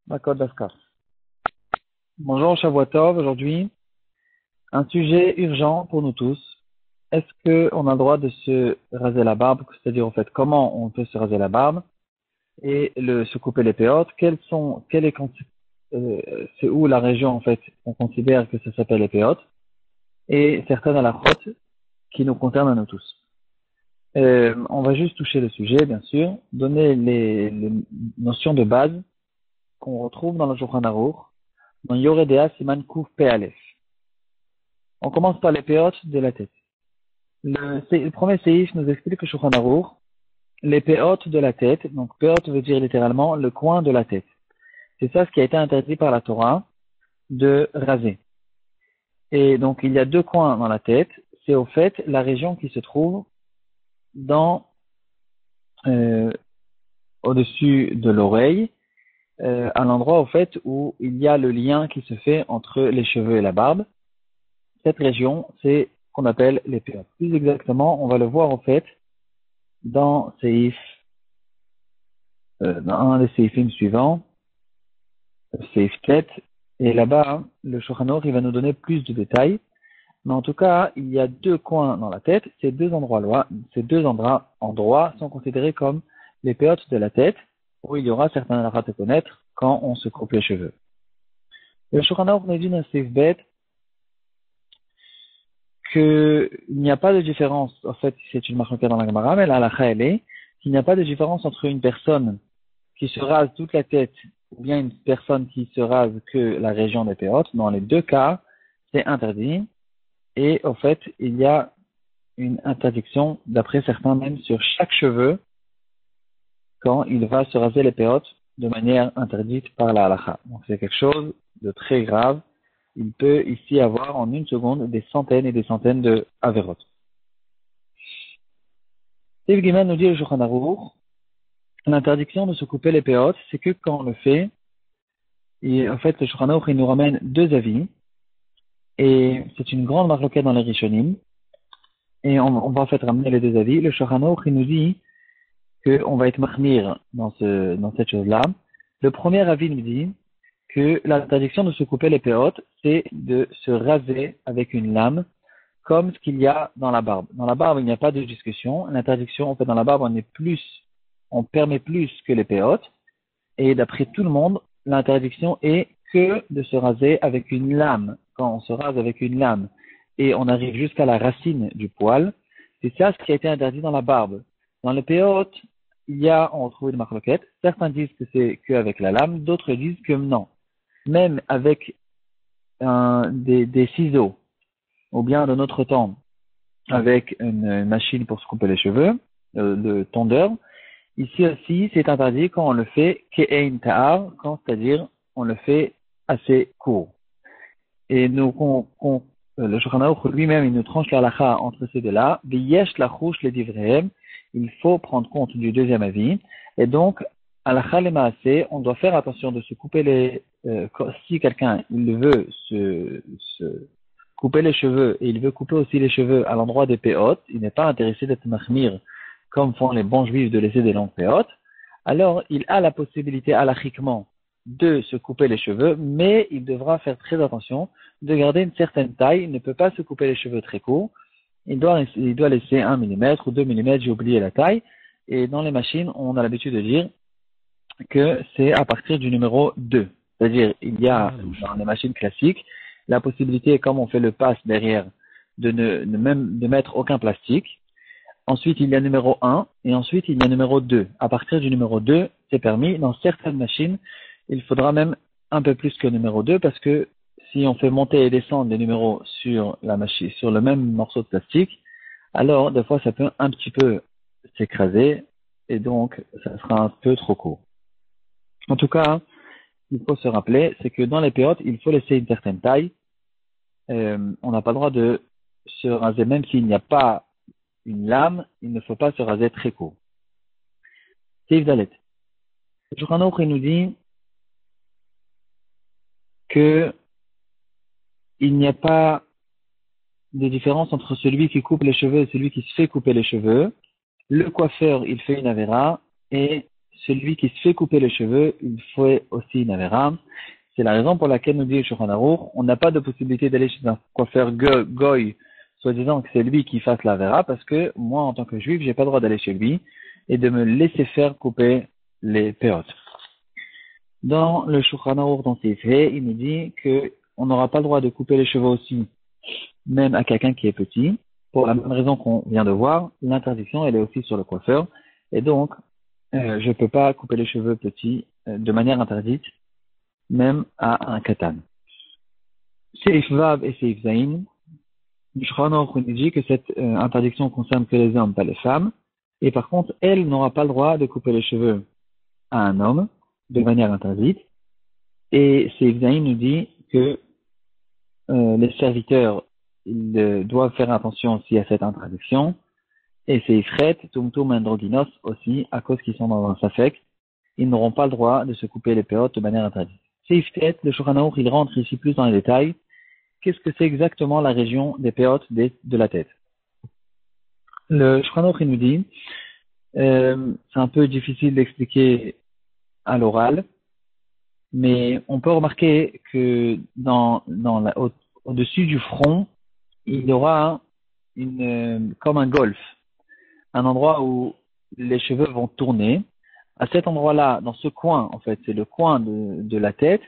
D'accord, d'accord. Bonjour, Shavua Tov. Aujourd'hui, un sujet urgent pour nous tous. Est-ce qu'on a le droit de se raser la barbe? C'est-à-dire, en fait, comment on peut se raser la barbe et se couper les péotes? C'est où la région, en fait, on considère que ça s'appelle les péotes? Et certaines halakhot qui nous concernent à nous tous. On va juste toucher le sujet, bien sûr, donner les notions de base qu'on retrouve dans le Shulchan Aruch, dans Yoredea Siman Kuf Pe Aleph. On commence par les péotes de la tête. Le premier séif nous explique que Shulchan Aruch, les péotes de la tête, donc péote veut dire littéralement le coin de la tête. C'est ça ce qui a été interdit par la Torah de raser. Et donc il y a deux coins dans la tête, c'est au fait la région qui se trouve dans au-dessus de l'oreille, à l'endroit au fait où il y a le lien qui se fait entre les cheveux et la barbe. Cette région, c'est ce qu'on appelle les péotes. Plus exactement, on va le voir au fait dans dans un des séifim suivants, séif tête, et là-bas, le Shulchan Aruch, il va nous donner plus de détails. Mais en tout cas, il y a deux coins dans la tête. Ces deux endroits sont considérés comme les péotes de la tête, où il y aura certains halachot à connaître quand on se coupe les cheveux. Le Shulchan Aruch nous dit dans séif bête qu'il n'y a pas de différence, en fait, c'est une marque dans la Gemara, mais la halakha elle est qu'il n'y a pas de différence entre une personne qui se rase toute la tête ou bien une personne qui se rase que la région des péotes. Dans les deux cas, c'est interdit. Et au fait, il y a une interdiction, d'après certains même, sur chaque cheveu quand il va se raser les péotes de manière interdite par la halakha. Donc c'est quelque chose de très grave. Il peut ici avoir en une seconde des centaines et des centaines de averot. Steve Guiman nous dit le Shulchan Aruch, l'interdiction de se couper les péotes, c'est que quand on le fait, et en fait le Shulchan Aruch il nous ramène deux avis, et c'est une grande marloquette dans les Rishonim, et on va en fait ramener les deux avis. Le Shulchan Aruch il nous dit qu'on va être mahmir dans cette chose-là. Le premier avis nous dit que l'interdiction de se couper les péotes, c'est de se raser avec une lame, comme ce qu'il y a dans la barbe. Dans la barbe, il n'y a pas de discussion. L'interdiction, en fait, dans la barbe, on permet plus que les péotes. Et d'après tout le monde, l'interdiction est que de se raser avec une lame. Quand on se rase avec une lame et on arrive jusqu'à la racine du poil, c'est ça ce qui a été interdit dans la barbe. Dans les péotes, on retrouve une marloquette. Certains disent que c'est qu'avec la lame, d'autres disent que non. Même avec des ciseaux, ou bien de notre temps, avec une machine pour se couper les cheveux, le tondeur, ici aussi, c'est interdit quand on le fait ke'ein ta'ar, c'est-à-dire on le fait assez court. Et le Shulchan Aruch lui-même, il nous tranche la halakha entre ces deux-là. V'yesh lachouch le divrehem, il faut prendre compte du deuxième avis. Et donc, halakha le maaseh, on doit faire attention de se couper si quelqu'un il veut se couper les cheveux et il veut couper aussi les cheveux à l'endroit des péotes, il n'est pas intéressé d'être mahmir comme font les bons juifs de laisser des longues péotes, alors il a la possibilité halachiquement de se couper les cheveux, mais il devra faire très attention de garder une certaine taille. Il ne peut pas se couper les cheveux très courts. Il doit laisser 1 mm ou 2 mm, j'ai oublié la taille. Et dans les machines, on a l'habitude de dire que c'est à partir du numéro 2. C'est-à-dire, il y a dans les machines classiques la possibilité, comme on fait le pass derrière, de mettre aucun plastique. Ensuite, il y a numéro 1 et ensuite, il y a numéro 2. À partir du numéro 2, c'est permis. Dans certaines machines, il faudra même un peu plus que numéro 2 parce que si on fait monter et descendre des numéros sur la machine, sur le même morceau de plastique, alors des fois ça peut un petit peu s'écraser et donc ça sera un peu trop court. En tout cas, il faut se rappeler, c'est que dans les péotes, il faut laisser une certaine taille. On n'a pas le droit de se raser même s'il n'y a pas une lame, il ne faut pas se raser très court. Steve Dalet. Le Shulchan Aruch il nous dit que il n'y a pas de différence entre celui qui coupe les cheveux et celui qui se fait couper les cheveux. Le coiffeur, il fait une avéra et celui qui se fait couper les cheveux, il fait aussi une avéra. C'est la raison pour laquelle nous dit le Shulchan Aruch, on n'a pas de possibilité d'aller chez un coiffeur goy, soi-disant que c'est lui qui fasse la vera, parce que moi, en tant que juif, j'ai pas le droit d'aller chez lui et de me laisser faire couper les péotes. Dans le Shulchan Aruch, dans ses faits, il nous dit que on n'aura pas le droit de couper les cheveux aussi, même à quelqu'un qui est petit. Pour la même raison qu'on vient de voir, l'interdiction, elle est aussi sur le coiffeur. Et donc, je ne peux pas couper les cheveux petits de manière interdite, même à un katan. Seif Vav et Seif Zain, le Shulchan Aruch nous dit que cette interdiction concerne que les hommes, pas les femmes. Et par contre, elle n'aura pas le droit de couper les cheveux à un homme de manière interdite. Et Seif Zain nous dit que les serviteurs ils doivent faire attention aussi à cette interdiction. Et c'est Ifret, Tumtum, Androgynos aussi, à cause qu'ils sont dans un safek, ils n'auront pas le droit de se couper les péotes de manière interdite. C'est Ifret, le Shulchan Aruch, il rentre ici plus dans les détails. Qu'est-ce que c'est exactement la région des péotes de la tête? Le Shulchan Aruch, il nous dit, c'est un peu difficile d'expliquer à l'oral, mais on peut remarquer que au-dessus du front, il y aura comme un golfe, un endroit où les cheveux vont tourner. À cet endroit-là, dans ce coin, en fait, c'est le coin de la tête,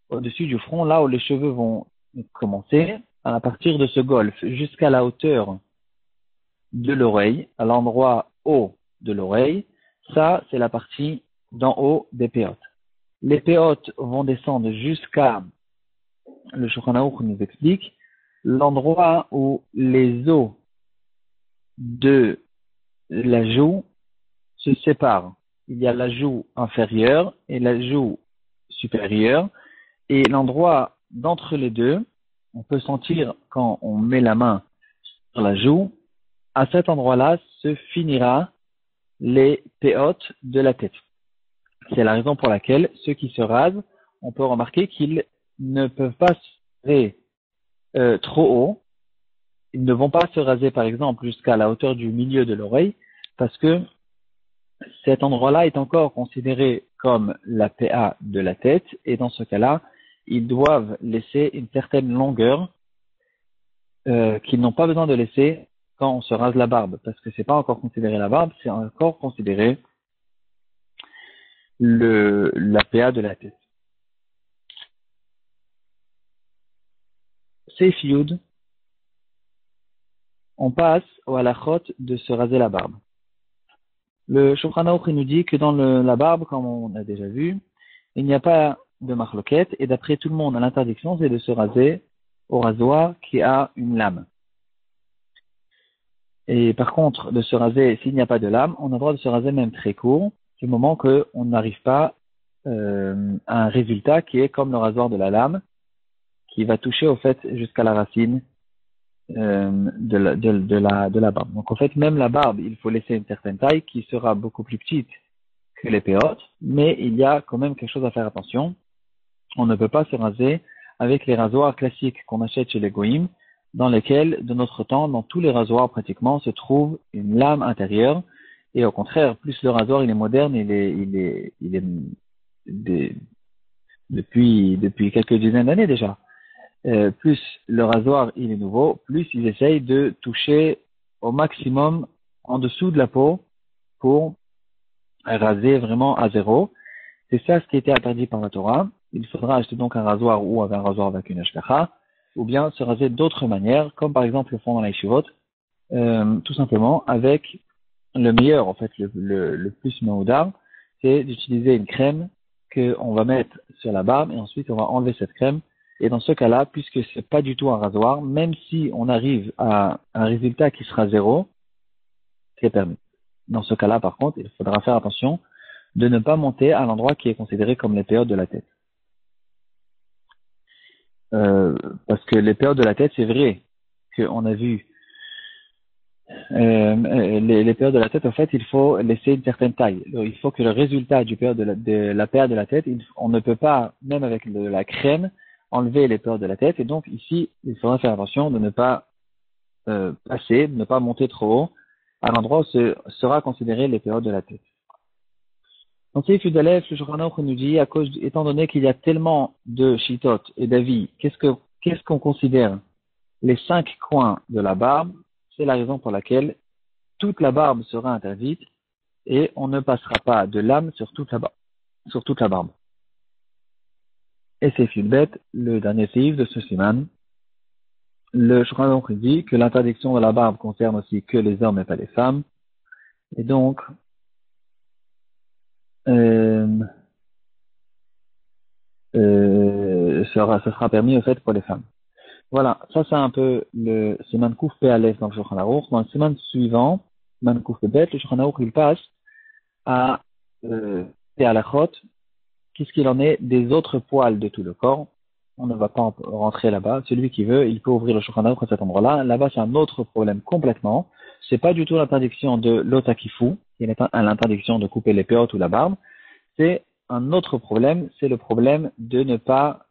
au-dessus du front, là où les cheveux vont commencer, à partir de ce golfe jusqu'à la hauteur de l'oreille, à l'endroit haut de l'oreille, ça, c'est la partie d'en haut des péotes. Les péotes vont descendre jusqu'à, le Shulchan Aruch nous explique, l'endroit où les os de la joue se séparent. Il y a la joue inférieure et la joue supérieure. Et l'endroit d'entre les deux, on peut sentir quand on met la main sur la joue, à cet endroit-là se finira les péotes de la tête. C'est la raison pour laquelle ceux qui se rasent, on peut remarquer qu'ils ne peuvent pas se raser trop haut. Ils ne vont pas se raser, par exemple, jusqu'à la hauteur du milieu de l'oreille, parce que cet endroit-là est encore considéré comme la PA de la tête, et dans ce cas-là, ils doivent laisser une certaine longueur qu'ils n'ont pas besoin de laisser quand on se rase la barbe, parce que c'est pas encore considéré la barbe, c'est encore considéré la PA de la tête. Seif Yud, on passe au halachot de se raser la barbe. Le Shulchan Aruch nous dit que dans la barbe, comme on a déjà vu, il n'y a pas de marloquette, et d'après tout le monde, l'interdiction, c'est de se raser au rasoir qui a une lame. Et par contre, de se raser, s'il n'y a pas de lame, on a le droit de se raser même très court, du moment qu'on n'arrive pas à un résultat qui est comme le rasoir de la lame, qui va toucher au fait jusqu'à la racine de la barbe. Donc en fait, même la barbe, il faut laisser une certaine taille qui sera beaucoup plus petite que les péotes, mais il y a quand même quelque chose à faire attention. On ne peut pas se raser avec les rasoirs classiques qu'on achète chez les goïms, dans lesquels, de notre temps, dans tous les rasoirs pratiquement, se trouve une lame intérieure. Et au contraire, plus le rasoir il est moderne, depuis quelques dizaines d'années déjà. Plus le rasoir il est nouveau, plus ils essayent de toucher au maximum en dessous de la peau pour raser vraiment à zéro. C'est ça ce qui était interdit par la Torah. Il faudra acheter donc un rasoir ou un rasoir avec une hashgacha, ou bien se raser d'autres manières, comme par exemple le font dans la yeshivot, tout simplement avec le meilleur, en fait, le plus meoudar, c'est d'utiliser une crème qu'on va mettre sur la barbe et ensuite on va enlever cette crème. Et dans ce cas-là, puisque c'est pas du tout un rasoir, même si on arrive à un résultat qui sera zéro, c'est permis. Dans ce cas-là, par contre, il faudra faire attention de ne pas monter à l'endroit qui est considéré comme les péotes de la tête. Parce que les péotes de la tête, c'est vrai qu'on a vu les péotes de la tête, en fait, il faut laisser une certaine taille. Il faut que le résultat du péote de la péote de la tête, on ne peut pas, même avec la crème, enlever les péotes de la tête. Et donc, ici, il faudra faire attention de ne pas passer, de ne pas monter trop haut à l'endroit où sera considéré les péotes de la tête. Dans Seif Yudalef, le Shulchan Aruch nous dit, étant donné qu'il y a tellement de shitot et d'avis, qu'est-ce qu'on considère les 5 coins de la barbe? C'est la raison pour laquelle toute la barbe sera interdite et on ne passera pas de lame sur toute la barbe. Et Seif Yudbet, le dernier seif de ce siman, le Shulchan Aruch dit que l'interdiction de la barbe concerne aussi que les hommes et pas les femmes. Et donc, ce sera permis au fait pour les femmes. Voilà, ça c'est un peu le siman Kouf Pe Aleph dans le Shulchan Aruch. Dans le siman suivant, siman Kouf Pe Bet, le Shulchan Aruch il passe à Pe Alachot, qu'est-ce qu'il en est des autres poils de tout le corps. On ne va pas rentrer là-bas. Celui qui veut, il peut ouvrir le Shulchan Aruch à cet endroit-là. Là-bas, c'est un autre problème complètement. C'est pas du tout l'interdiction de l'otakifu, qui est l'interdiction de couper les péotes ou la barbe. C'est un autre problème, c'est le problème de ne pas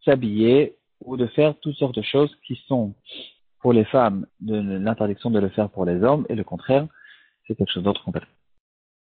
s'habiller ou de faire toutes sortes de choses qui sont pour les femmes de l'interdiction de le faire pour les hommes, et le contraire, c'est quelque chose d'autre complètement.